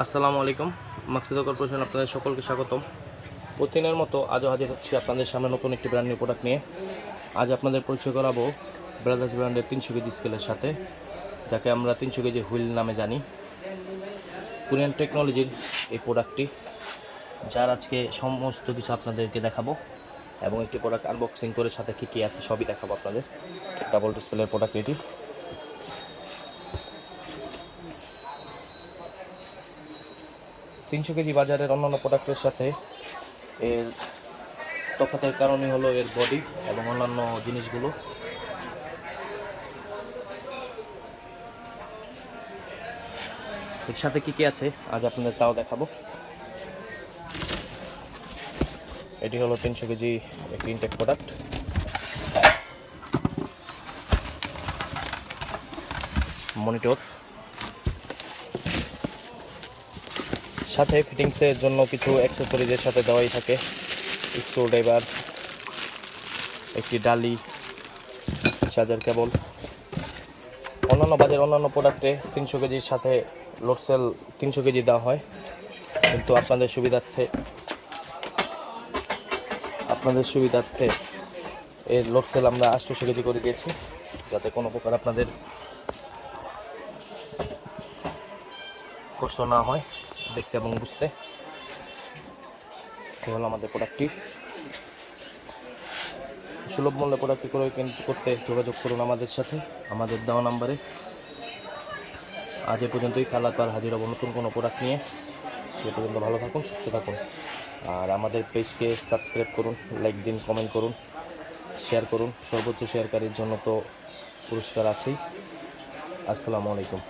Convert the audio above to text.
আসসালামু আলাইকুম। মাকসুদা কর্পোরেশন আপনাদের সকলকে স্বাগতম। প্রতিদিনের মতো আজও হাজির হচ্ছি আপনাদের সামনে নতুন একটি ব্র্যান্ড নিউ প্রোডাক্ট নিয়ে। আজ আপনাদের পরিচয় করাবো ব্রাদার্স ব্র্যান্ডের 300 কেজি স্কেলের সাথে, যাকে আমরা 300 কেজি হুইল নামে জানি। কোরিয়ান টেকনোলজির এই প্রোডাক্টটি, যার আজকে সমস্ত কিছু আপনাদেরকে দেখাবো এবং একটি প্রোডাক্ট আনবক্সিং করে সাথে কী কী আছে সবই দেখাবো আপনাদের। ডাবল ডিসপ্লের প্রোডাক্ট এটি। 300 কেজি বাজারের অন্যান্য প্রোডাক্টের সাথে এর তফাতের কারণই হলো এর বডি এবং অন্যান্য জিনিসগুলো। এর সাথে কি কি আছে আজ আপনাদের তাও দেখাবো। এটি হলো 300 কেজি একটি ইনটেক প্রোডাক্ট। মনিটর, সাথে ফিটিংসের জন্য কিছু অ্যাক্সেসরিজের সাথে দেওয়াই থাকে। স্ক্রু ড্রাইভার, একটি ডালি, চার্জার কেবল। অন্যান্য বাজারের অন্যান্য প্রোডাক্টে 300 কেজির সাথে লোড সেল 300 কেজি দেওয়া হয়, কিন্তু আপনাদের সুবিধার্থে এর লোড সেল আমরা 800 কেজি করে দিয়েছি, যাতে কোনো প্রকার আপনাদের কষ্ট না হয় দেখতে এবং বুঝতে। এই হলো আমাদের প্রোডাক্টটি। সুলভ মূল্যে প্রোডাক্টটি করে করতে যোগাযোগ করুন আমাদের সাথে, আমাদের দেওয়া নাম্বারে। আজ এ পর্যন্তই, কাল হাজির হব নতুন কোনো প্রোডাক্ট নিয়ে। সে পর্যন্ত ভালো থাকুন, সুস্থ থাকুন। আর আমাদের পেজকে সাবস্ক্রাইব করুন, লাইক দিন, কমেন্ট করুন, শেয়ার করুন। সর্বোচ্চ শেয়ারকারীর জন্য তো পুরস্কার আছেই। আসসালামু আলাইকুম।